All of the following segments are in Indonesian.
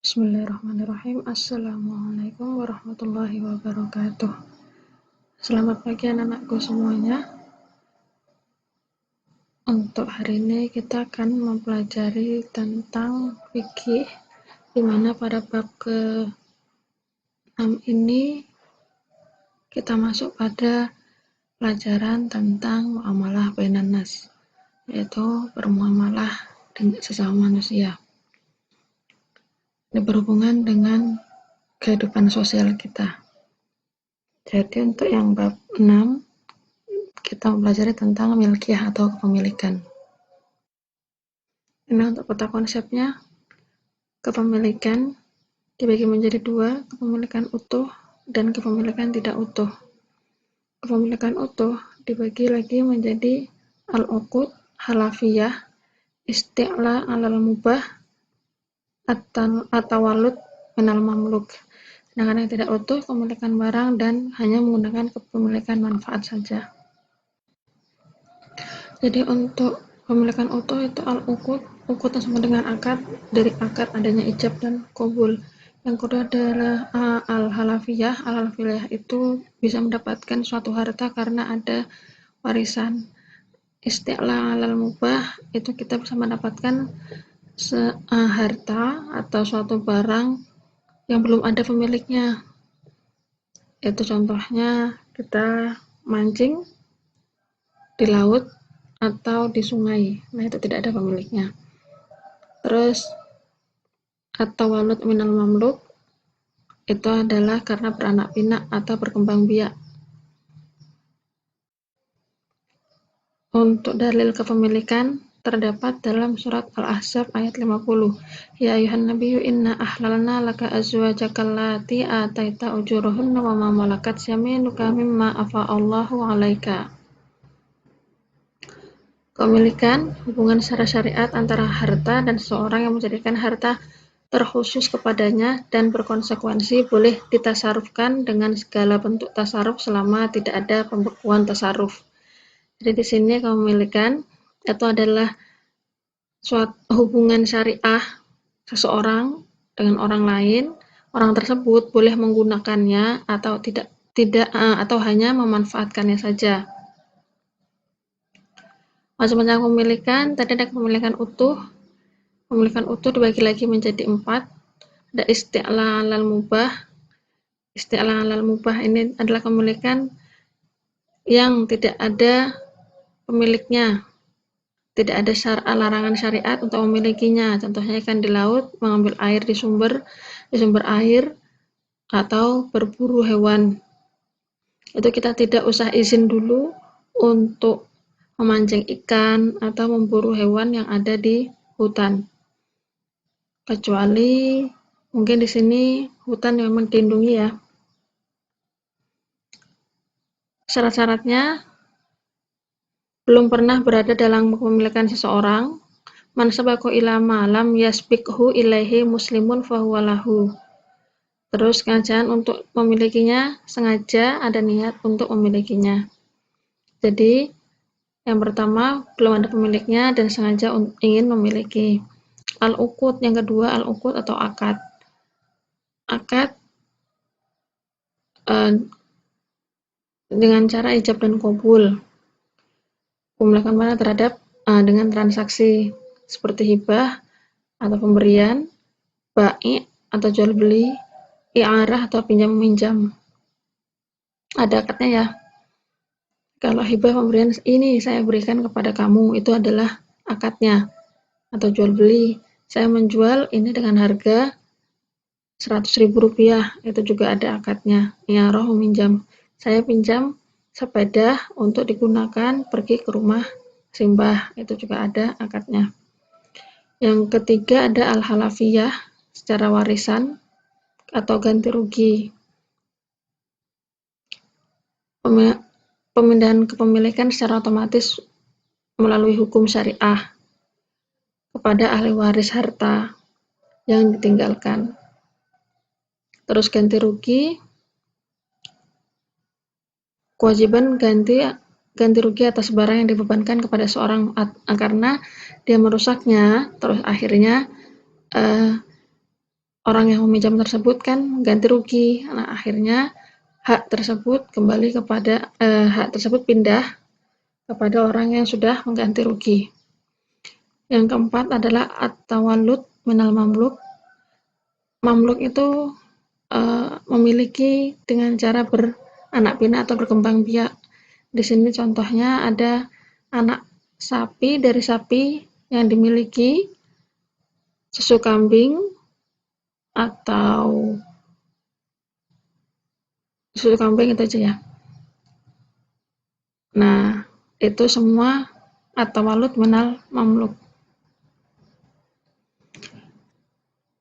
Bismillahirrahmanirrahim. Assalamualaikum warahmatullahi wabarakatuh. Selamat pagi anak-anakku semuanya. Untuk hari ini kita akan mempelajari tentang fikih, di mana pada bab ke-6 ini kita masuk pada pelajaran tentang muamalah bainan nas, yaitu bermuamalah dengan sesama manusia. Ini berhubungan dengan kehidupan sosial kita. Jadi untuk yang bab 6 kita mempelajari tentang milkiyah atau kepemilikan. Ini untuk peta konsepnya. Kepemilikan dibagi menjadi dua, kepemilikan utuh dan kepemilikan tidak utuh. Kepemilikan utuh dibagi lagi menjadi al-uqud, halafiyah, isti'la alal mubah, at-tawallud minal mamluk. Sedangkan yang tidak utuh, kepemilikan barang dan hanya menggunakan kepemilikan manfaat saja. Jadi untuk pemilikan utuh itu al-uqud, uqud yang sama dengan akad, dari akad adanya ijab dan qabul. Yang kedua adalah al-halafiyah. Al-halafiyah itu bisa mendapatkan suatu harta karena ada warisan. Isti'la alal mubah itu kita bisa mendapatkan harta atau suatu barang yang belum ada pemiliknya. Itu contohnya kita mancing di laut atau di sungai, nah itu tidak ada pemiliknya. Terus at-tawallud minal mamluk itu adalah karena beranak pinak atau berkembang biak. Untuk dalil kepemilikan terdapat dalam surat Al-Ahzab ayat 50. Ya ayuhan nabiyyu inna ahlalna laka azwajaka allati ataita ujurahunna wa ma malakat yaminuka mimma afa'allahu 'alaika. Kepemilikan hubungan secara syariat antara harta dan seseorang yang menjadikan harta terkhusus kepadanya dan berkonsekuensi boleh ditasarufkan dengan segala bentuk tasaruf selama tidak ada pembekuan tasaruf. Jadi di sini kepemilikan itu adalah suatu hubungan syariah seseorang dengan orang lain. Orang tersebut boleh menggunakannya atau tidak atau hanya memanfaatkannya saja. Macam-macam kepemilikan, tadi ada kepemilikan utuh. Kepemilikan utuh dibagi lagi menjadi 4. Ada isti'la alal mubah. Isti'la alal mubah ini adalah kepemilikan yang tidak ada pemiliknya. Tidak ada larangan syariat untuk memilikinya. Contohnya ikan di laut, mengambil air di sumber air, atau berburu hewan. Itu kita tidak usah izin dulu untuk memancing ikan atau memburu hewan yang ada di hutan. Kecuali mungkin di sini hutan yang memang dilindungi ya. Syarat-syaratnya belum pernah berada dalam kepemilikan seseorang. Man sabaqu ila ma lam yasbiqhu ilaihi muslimun fahuwa lahu. Terus sengaja untuk memilikinya, sengaja ada niat untuk memilikinya. Jadi yang pertama belum ada pemiliknya dan sengaja ingin memiliki. Al-uqud yang kedua, al-uqud atau akad. Akad dengan cara ijab dan qabul. Pemilikan mana terhadap dengan transaksi seperti hibah atau pemberian, bai' atau jual beli, i'arah atau pinjam meminjam. Ada akadnya ya. Kalau hibah pemberian ini saya berikan kepada kamu, itu adalah akadnya. Atau jual beli, saya menjual ini dengan harga Rp100.000, itu juga ada akadnya. I'arah meminjam, saya pinjam sepeda untuk digunakan pergi ke rumah simbah, itu juga ada akadnya. Yang ketiga ada al-halafiyah, secara warisan atau ganti rugi. Pemindahan kepemilikan secara otomatis melalui hukum syariah kepada ahli waris harta yang ditinggalkan. Terus ganti rugi, kewajiban ganti rugi atas barang yang dibebankan kepada seorang karena dia merusaknya, terus akhirnya orang yang meminjam tersebut kan ganti rugi. Nah, akhirnya hak tersebut pindah kepada orang yang sudah mengganti rugi. Yang keempat adalah at-tawallud minal mamluk. Mamluk itu memiliki dengan cara beranak pinak atau berkembang biak. Di sini contohnya ada anak sapi dari sapi yang dimiliki, susu kambing atau susu kambing itu aja ya. Nah, itu semua at-tawallud minal mamluk.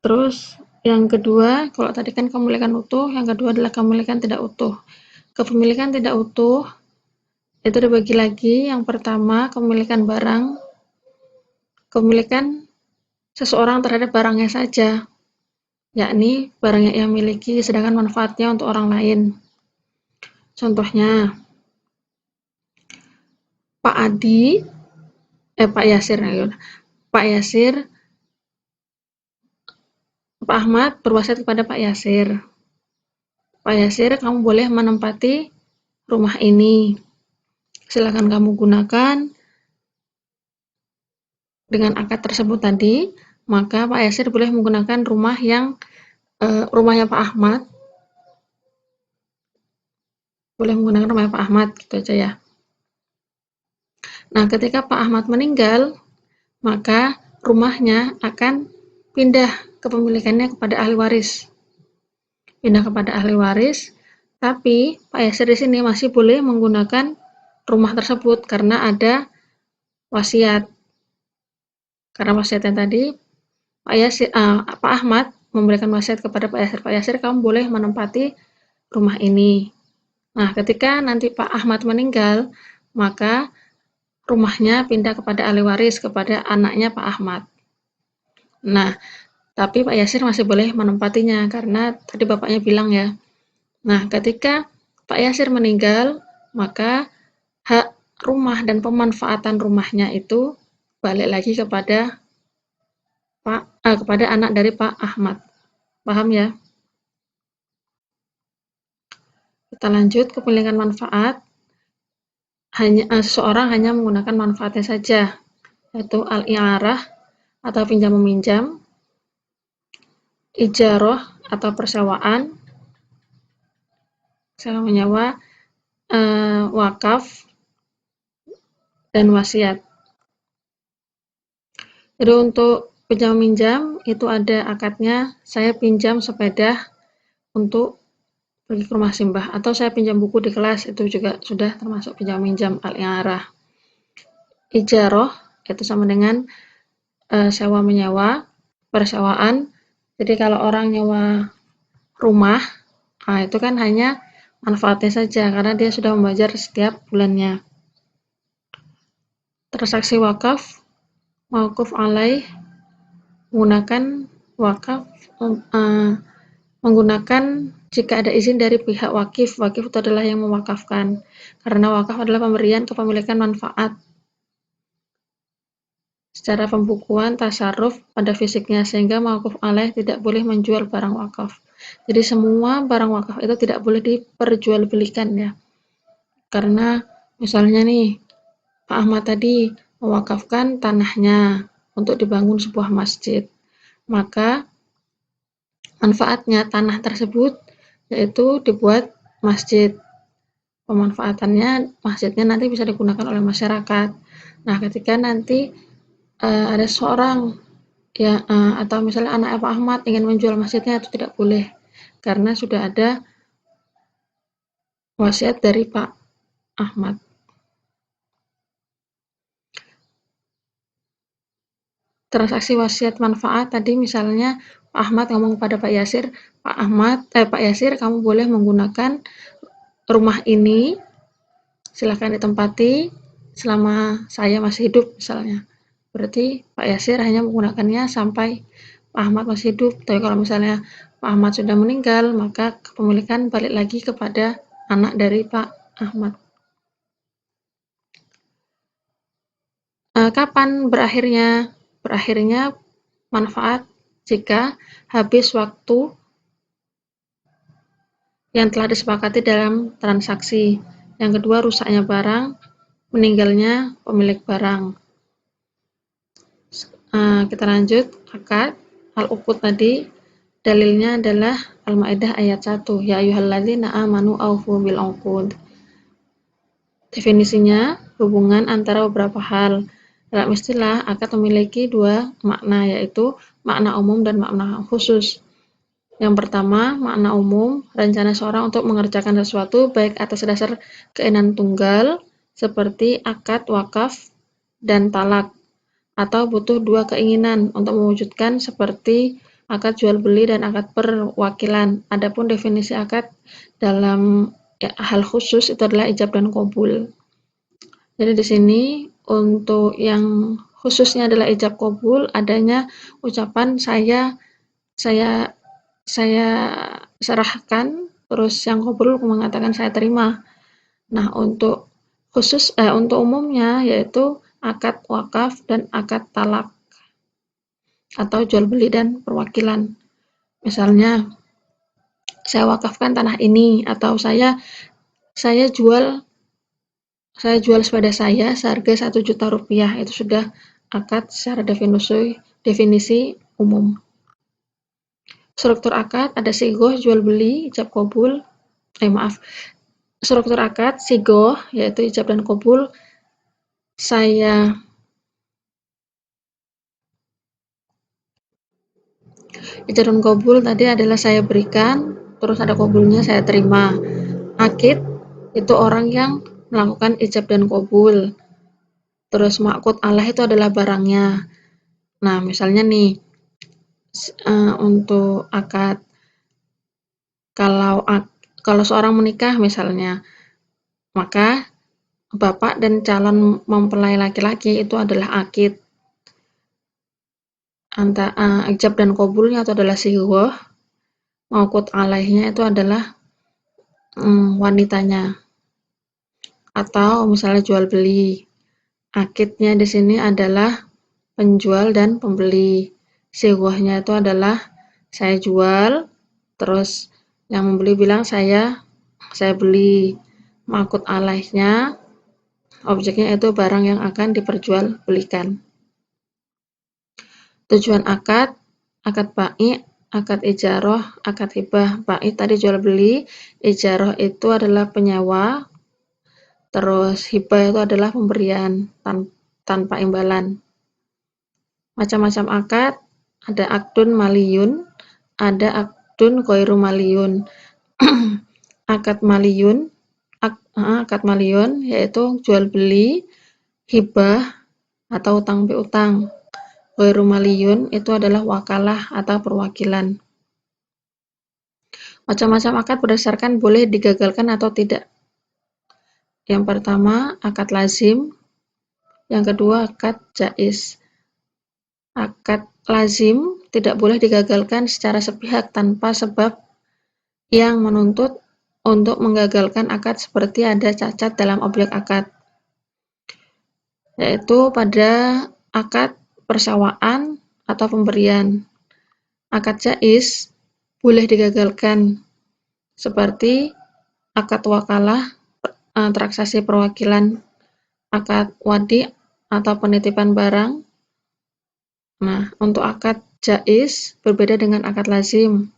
Terus yang kedua, kalau tadi kan kepemilikan utuh, yang kedua adalah kepemilikan tidak utuh. Kepemilikan tidak utuh itu dibagi lagi. Yang pertama, kepemilikan barang, kepemilikan seseorang terhadap barangnya saja, yakni barang yang ia miliki sedangkan manfaatnya untuk orang lain. Contohnya, Pak Ahmad berwasiat kepada Pak Yasir. Pak Yasir, kamu boleh menempati rumah ini. Silakan kamu gunakan. Dengan akad tersebut tadi, maka Pak Yasir boleh menggunakan rumahnya Pak Ahmad. Boleh menggunakan rumahnya Pak Ahmad, gitu aja ya. Nah, ketika Pak Ahmad meninggal, maka rumahnya akan pindah kepemilikannya kepada ahli waris. Pindah kepada ahli waris, tapi Pak Yasir di sini masih boleh menggunakan rumah tersebut karena ada wasiat. Karena wasiatnya tadi, Pak Ahmad memberikan wasiat kepada Pak Yasir, kamu boleh menempati rumah ini. Nah, ketika nanti Pak Ahmad meninggal, maka rumahnya pindah kepada ahli waris, kepada anaknya Pak Ahmad. Nah, tapi Pak Yasir masih boleh menempatinya, karena tadi Bapaknya bilang ya. Nah, ketika Pak Yasir meninggal, maka hak rumah dan pemanfaatan rumahnya itu balik lagi kepada kepada anak dari Pak Ahmad. Paham ya? Kita lanjut, kepemilikan manfaat. Seseorang hanya menggunakan manfaatnya saja, yaitu al-i'arah atau pinjam-meminjam, ijarah atau persewaan, sewa menyewa, wakaf, dan wasiat. Jadi untuk pinjam-meminjam itu ada akadnya, saya pinjam sepeda untuk pergi ke rumah simbah, atau saya pinjam buku di kelas, itu juga sudah termasuk pinjam-meminjam al-i'arah. Ijarah itu sama dengan sewa menyewa, persewaan. Jadi kalau orang nyewa rumah, itu kan hanya manfaatnya saja karena dia sudah membayar setiap bulannya. Transaksi wakaf, mauquf alaih, menggunakan wakaf menggunakan jika ada izin dari pihak wakif. Wakif itu adalah yang mewakafkan, karena wakaf adalah pemberian kepemilikan manfaat secara pembukuan tasarruf pada fisiknya, sehingga mauquf alaih tidak boleh menjual barang wakaf. Jadi semua barang wakaf itu tidak boleh diperjualbelikan ya. Karena misalnya nih, Pak Ahmad tadi mewakafkan tanahnya untuk dibangun sebuah masjid, maka manfaatnya tanah tersebut yaitu dibuat masjid. Pemanfaatannya masjidnya nanti bisa digunakan oleh masyarakat. Nah, ketika nanti ada seorang ya atau misalnya anak Pak Ahmad ingin menjual masjidnya, itu tidak boleh karena sudah ada wasiat dari Pak Ahmad. Transaksi wasiat manfaat tadi misalnya Pak Ahmad ngomong pada Pak Yasir, Pak Yasir, kamu boleh menggunakan rumah ini, silakan ditempati selama saya masih hidup misalnya. Berarti Pak Yasir hanya menggunakannya sampai Pak Ahmad masih hidup. Tapi kalau misalnya Pak Ahmad sudah meninggal, maka kepemilikan balik lagi kepada anak dari Pak Ahmad. Kapan berakhirnya? Berakhirnya manfaat jika habis waktu yang telah disepakati dalam transaksi. Yang kedua, rusaknya barang, meninggalnya pemilik barang. Kita lanjut, akad, al-uqud tadi, dalilnya adalah Al-Maidah ayat 1, ya ayyuhalladzina amanu aufu bil uqud. Definisinya, hubungan antara beberapa hal. Dalam istilah, akad memiliki dua makna, yaitu makna umum dan makna khusus. Yang pertama, makna umum, rencana seorang untuk mengerjakan sesuatu baik atas dasar keinginan tunggal, seperti akad wakaf dan talak, atau butuh dua keinginan untuk mewujudkan, seperti akad jual beli dan akad perwakilan. Adapun definisi akad dalam hal khusus itu adalah ijab dan qabul. Jadi di sini untuk yang khususnya adalah ijab qabul, adanya ucapan saya saya serahkan, terus yang qabul mengatakan saya terima. Nah, untuk untuk umumnya yaitu akad wakaf dan akad talak atau jual beli dan perwakilan. Misalnya, saya wakafkan tanah ini, atau saya jual sepeda saya seharga 1 juta rupiah. Itu sudah akad secara definisi umum. Struktur akad ada sigoh, jual beli, ijab qabul. Struktur akad sigoh yaitu ijab dan qabul. Ijab dan qabul tadi adalah saya berikan, terus ada qabulnya saya terima. Akid itu orang yang melakukan ijab dan qabul. Terus ma'qud alaih itu adalah barangnya. Nah, misalnya nih, untuk akad, kalau seorang menikah misalnya, maka bapak dan calon mempelai laki-laki itu adalah akid. Ijab dan qabulnya itu adalah sighah, ma'qud alaihnya itu adalah wanitanya. Atau misalnya jual beli, akidnya di sini adalah penjual dan pembeli. Sighahnya itu adalah saya jual, terus yang membeli bilang saya beli. Ma'qud alaihnya, objeknya itu barang yang akan diperjualbelikan. Tujuan akad bai', akad ijarah, akad hibah. Bai' tadi jual beli, ijarah itu adalah penyewa, terus hibah itu adalah pemberian tanpa imbalan. Macam-macam akad, ada akdun maliyun, ada akdun ghairu maliyun. Akad maliyun yaitu jual beli, hibah atau utang piutang. Ghairu maliyun itu adalah wakalah atau perwakilan. Macam-macam akad berdasarkan boleh digagalkan atau tidak. Yang pertama, akad lazim. Yang kedua, akad jaiz. Akad lazim tidak boleh digagalkan secara sepihak tanpa sebab yang menuntut untuk menggagalkan akad, seperti ada cacat dalam objek akad, yaitu pada akad persewaan atau pemberian. Akad jaiz boleh digagalkan, seperti akad wakalah, transaksi perwakilan, akad wadi atau penitipan barang. Nah, untuk akad jaiz berbeda dengan akad lazim.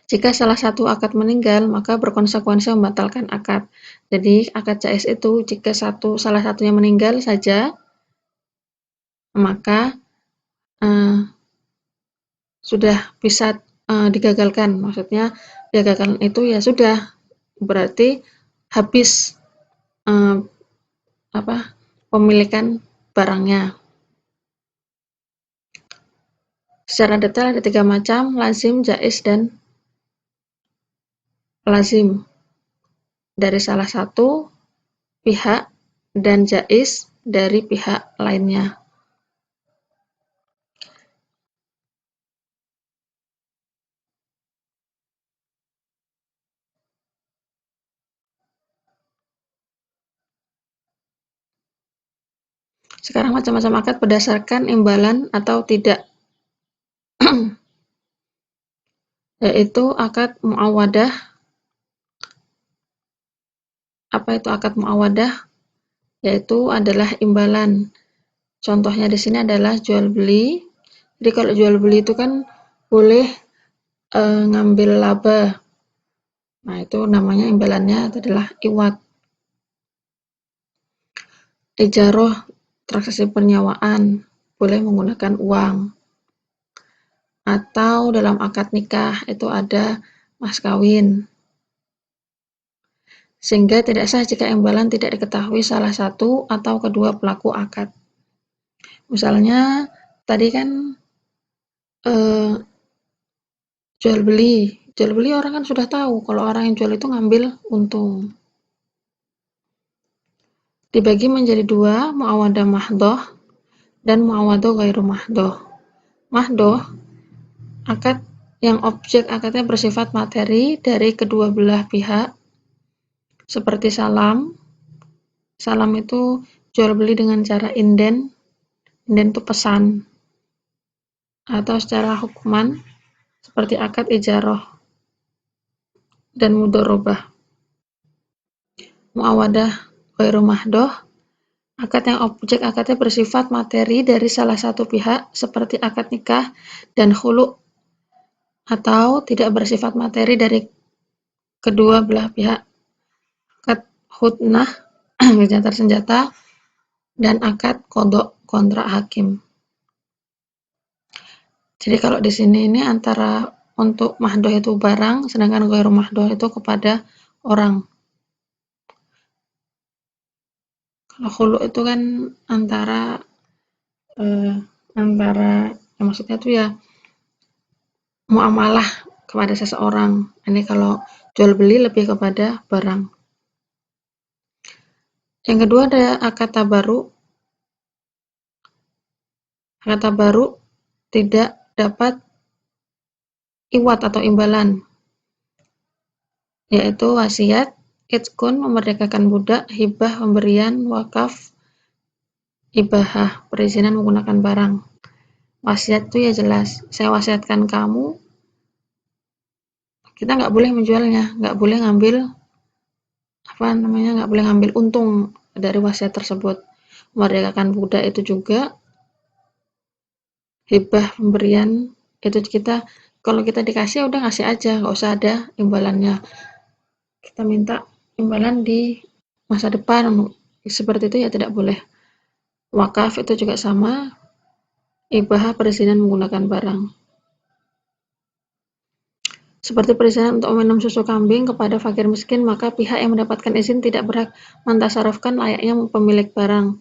Jika salah satu akad meninggal, maka berkonsekuensi membatalkan akad. Jadi, akad jaiz itu jika salah satunya meninggal saja, maka sudah bisa digagalkan. Maksudnya, digagalkan itu ya sudah, berarti habis pemilikan barangnya. Secara detail ada 3 macam, lazim, jaiz, dan lazim dari salah satu pihak dan jaiz dari pihak lainnya. Sekarang macam-macam akad berdasarkan imbalan atau tidak. yaitu akad muawadah. Apa itu akad muawadah? Yaitu adalah imbalan. Contohnya di sini adalah jual beli. Jadi kalau jual beli itu kan boleh ngambil laba. Nah, itu namanya imbalannya adalah iwad. Ijaroh, transaksi penyewaan, boleh menggunakan uang. Atau dalam akad nikah itu ada mas kawin. Sehingga tidak sah jika imbalan tidak diketahui salah satu atau kedua pelaku akad. Misalnya tadi kan jual beli orang kan sudah tahu kalau orang yang jual itu ngambil untung. Dibagi menjadi dua, muawadah mahdoh dan muawadah ghairu mahdoh. Mahdoh, akad yang objek akadnya bersifat materi dari kedua belah pihak, seperti salam. Salam itu jual beli dengan cara inden itu pesan, atau secara hukuman seperti akad ijaroh dan mudorobah. Muawadah ghairu mahdoh, akad yang objek akadnya bersifat materi dari salah satu pihak seperti akad nikah dan khulu, atau tidak bersifat materi dari kedua belah pihak, akad hudnah gencatan senjata dan akad qadha kontrak hakim. Jadi kalau di sini ini antara untuk mahdoh itu barang, sedangkan ghairu mahdoh itu kepada orang. Kalau khulu itu kan antara ya maksudnya itu ya muamalah kepada seseorang. Ini kalau jual beli lebih kepada barang. Yang kedua ada akad tabarru. Akad tabarru tidak dapat iwad atau imbalan, yaitu wasiat, itqun memerdekakan budak, hibah pemberian, wakaf, ibahah perizinan menggunakan barang. Wasiat itu ya jelas, saya wasiatkan kamu, kita nggak boleh menjualnya, nggak boleh ngambil nggak boleh ngambil untung dari wasiat tersebut. Memerdekakan budak itu juga hibah pemberian, itu kita kalau kita dikasih udah ngasih aja, nggak usah ada imbalannya. Kita minta imbalan di masa depan, seperti itu ya tidak boleh. Wakaf itu juga sama, ibahah perizinan menggunakan barang. Seperti perizinan untuk meminum susu kambing kepada fakir miskin, maka pihak yang mendapatkan izin tidak berhak mentasarufkan layaknya pemilik barang.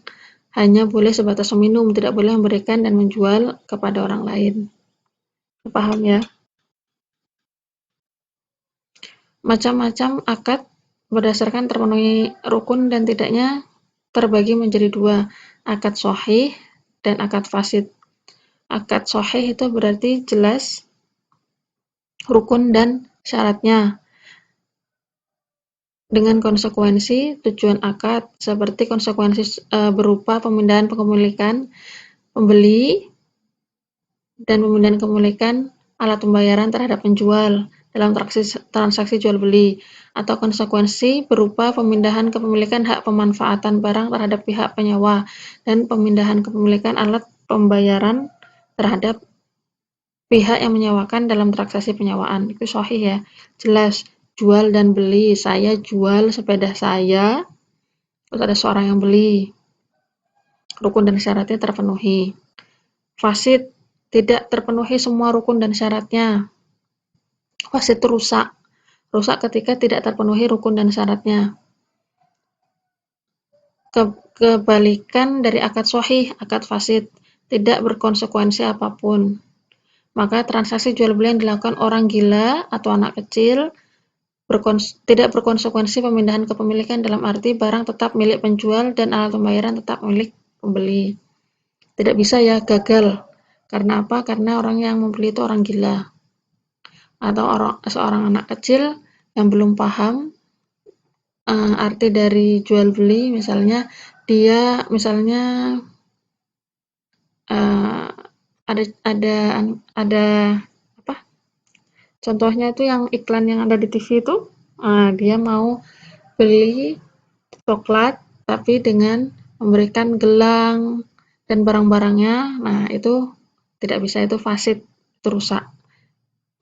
Hanya boleh sebatas meminum, tidak boleh memberikan dan menjual kepada orang lain. Paham ya? Macam-macam akad berdasarkan terpenuhi rukun dan tidaknya terbagi menjadi dua, akad shahih dan akad fasid. Akad shahih itu berarti jelas rukun dan syaratnya dengan konsekuensi tujuan akad, seperti konsekuensi berupa pemindahan kepemilikan pembeli dan pemindahan kepemilikan alat pembayaran terhadap penjual dalam transaksi jual beli, atau konsekuensi berupa pemindahan kepemilikan hak pemanfaatan barang terhadap pihak penyewa dan pemindahan kepemilikan alat pembayaran terhadap pihak yang menyewakan dalam transaksi penyewaan. Itu sahih ya, jelas jual dan beli. Saya jual sepeda saya, terus ada seorang yang beli, rukun dan syaratnya terpenuhi. Fasid, tidak terpenuhi semua rukun dan syaratnya. Fasid itu rusak ketika tidak terpenuhi rukun dan syaratnya. Kebalikan dari akad sahih, akad fasid tidak berkonsekuensi apapun. Maka transaksi jual beli yang dilakukan orang gila atau anak kecil tidak berkonsekuensi pemindahan kepemilikan, dalam arti barang tetap milik penjual dan alat pembayaran tetap milik pembeli. Tidak bisa ya, gagal. Karena apa? Karena orang yang membeli itu orang gila atau seorang anak kecil yang belum paham arti dari jual beli. Misalnya dia ada Contohnya itu yang iklan yang ada di TV itu, dia mau beli coklat tapi dengan memberikan gelang dan barang-barangnya, nah itu tidak bisa, itu fasid, itu rusak.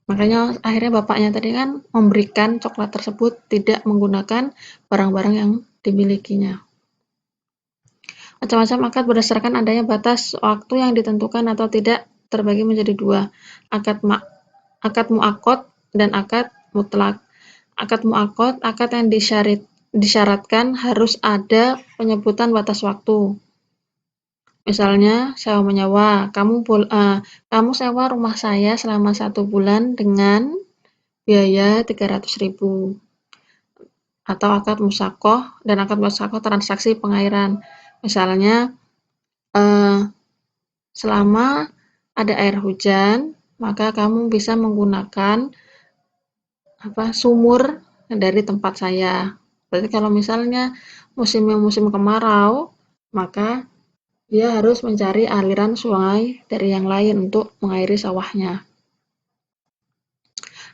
Makanya akhirnya bapaknya tadi kan memberikan coklat tersebut tidak menggunakan barang-barang yang dimilikinya. Macam-macam akad berdasarkan adanya batas waktu yang ditentukan atau tidak terbagi menjadi dua, akad mu'aqqad dan akad mutlak. Akad mu'aqqad, akad yang disyaratkan harus ada penyebutan batas waktu. Misalnya sewa menyewa, kamu sewa rumah saya selama 1 bulan dengan biaya 300.000. Atau akad musyaqqah, dan akad musyaqqah transaksi pengairan. Misalnya selama ada air hujan, maka kamu bisa menggunakan sumur dari tempat saya. Berarti kalau misalnya musim kemarau, maka dia harus mencari aliran sungai dari yang lain untuk mengairi sawahnya.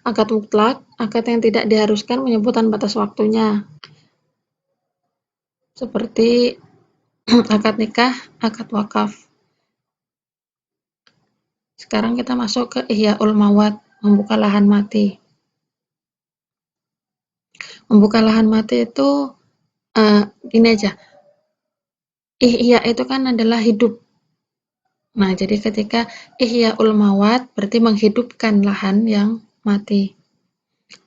Akad mutlak, akad yang tidak diharuskan penyebutan batas waktunya. Seperti akad nikah, akad wakaf. Sekarang kita masuk ke Ihyaul Mawad, membuka lahan mati. Membuka lahan mati itu gini aja. Ihya itu kan adalah hidup. Nah, jadi ketika Ihyaul Mawad berarti menghidupkan lahan yang mati.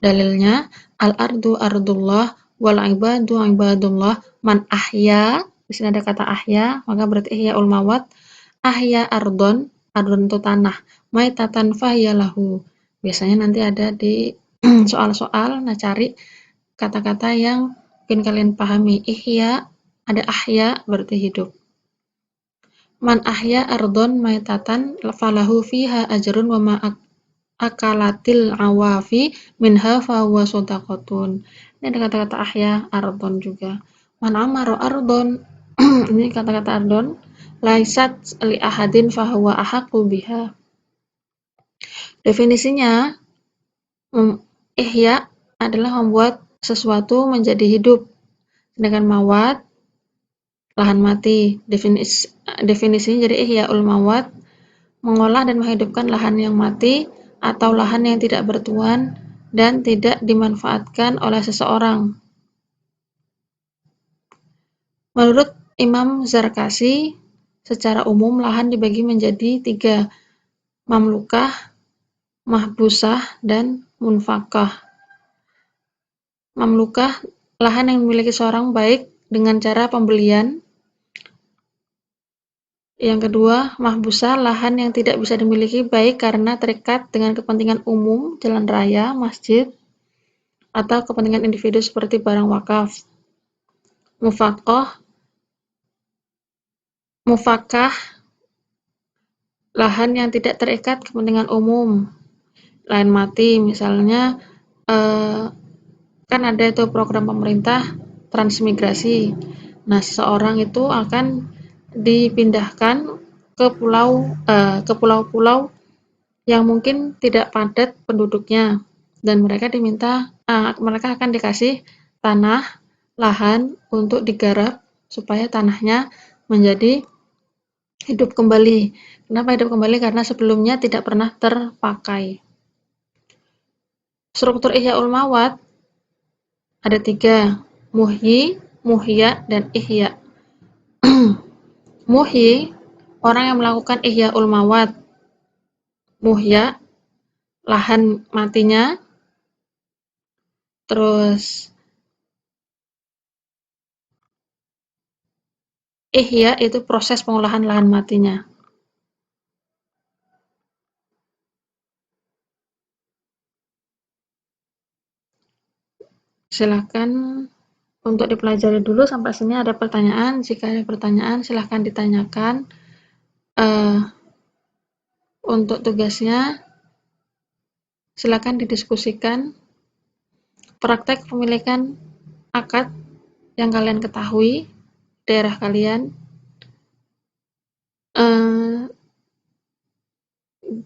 Dalilnya al-ardu ardullah wal ibadu ibadullah, man ahya, di sini ada kata ahya, maka berarti Ihyaul Mawad, ahya ardon itu tanah, maitatan fahiyalahu. Biasanya nanti ada di soal-soal, nah cari kata-kata yang mungkin kalian pahami. Ihya, ada ahya berarti hidup. Man ahya ardon maitatan falahu fiha ajrun wa ma akalatil awafi minha fa huwa shadaqatun. Ini ada kata-kata ahya ardon juga. Man amara ardon ini kata-kata ardon laisat li ahadin fa huwa ahaqqu biha. Definisinya ihya adalah membuat sesuatu menjadi hidup. Sedangkan mawat lahan mati. Definisinya jadi ihyaul mawat, mengolah dan menghidupkan lahan yang mati atau lahan yang tidak bertuan dan tidak dimanfaatkan oleh seseorang. Menurut Imam Zarkasi, secara umum lahan dibagi menjadi 3, mamlukah, mahbusah, dan munfakah. Mamlukah, lahan yang dimiliki seorang baik dengan cara pembelian. Yang kedua, mahbusah, lahan yang tidak bisa dimiliki baik karena terikat dengan kepentingan umum, jalan raya, masjid, atau kepentingan individu seperti barang wakaf. Mufakkah, lahan yang tidak terikat kepentingan umum, lahan mati, misalnya kan ada itu program pemerintah transmigrasi. Nah, seseorang itu akan dipindahkan ke pulau-pulau yang mungkin tidak padat penduduknya, dan mereka akan dikasih tanah, lahan untuk digarap supaya tanahnya menjadi hidup kembali. Kenapa hidup kembali? Karena sebelumnya tidak pernah terpakai. Struktur Ihyaul Mawad ada 3, muhyi, muhya, dan ihya. Muhyi, orang yang melakukan Ihyaul Mawad. Muhya, lahan matinya. Terus ihya itu proses pengolahan lahan matinya. Silakan untuk dipelajari dulu sampai sini. Ada pertanyaan? Jika ada pertanyaan silahkan ditanyakan. Untuk tugasnya silakan didiskusikan praktek pemilikan akad yang kalian ketahui daerah kalian,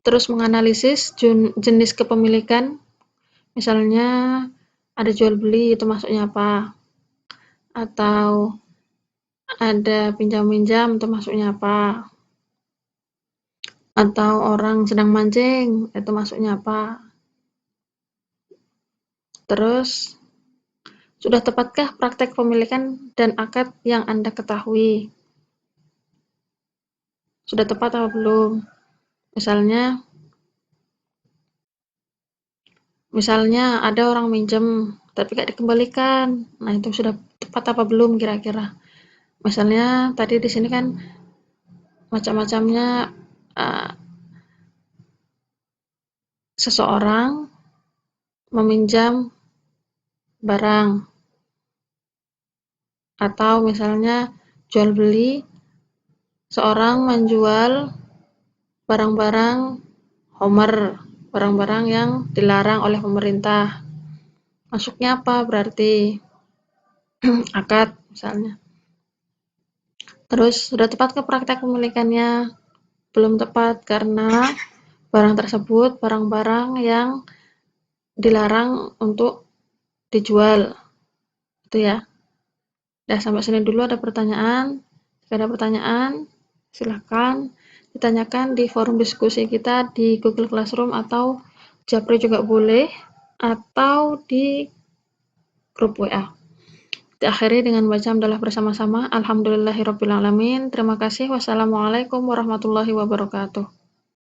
terus menganalisis jenis kepemilikan Misalnya ada jual beli, itu masuknya apa? Atau ada pinjam-minjam, itu masuknya apa? Atau orang sedang mancing, itu masuknya apa? Terus, sudah tepatkah praktek pemilikan dan akad yang Anda ketahui? Sudah tepat atau belum? Misalnya misalnya ada orang minjem tapi gak dikembalikan. Nah, itu sudah tepat apa belum kira-kira? Misalnya tadi di sini kan macam-macamnya, uh, seseorang meminjam barang, atau misalnya jual beli, seorang menjual barang-barang Homer, barang-barang yang dilarang oleh pemerintah. Masuknya apa berarti? Akad misalnya. Terus sudah tepat ke praktek pemilikannya? Belum tepat karena barang tersebut barang-barang yang dilarang untuk dijual. Itu ya. Udah sampai sini dulu, ada pertanyaan? Jika ada pertanyaan, silahkan ditanyakan di forum diskusi kita di Google Classroom atau Japri juga boleh, atau di grup WA. Diakhiri dengan baca hamdalah bersama-sama. Alhamdulillahirabbil alamin. Terima kasih. Wassalamualaikum warahmatullahi wabarakatuh.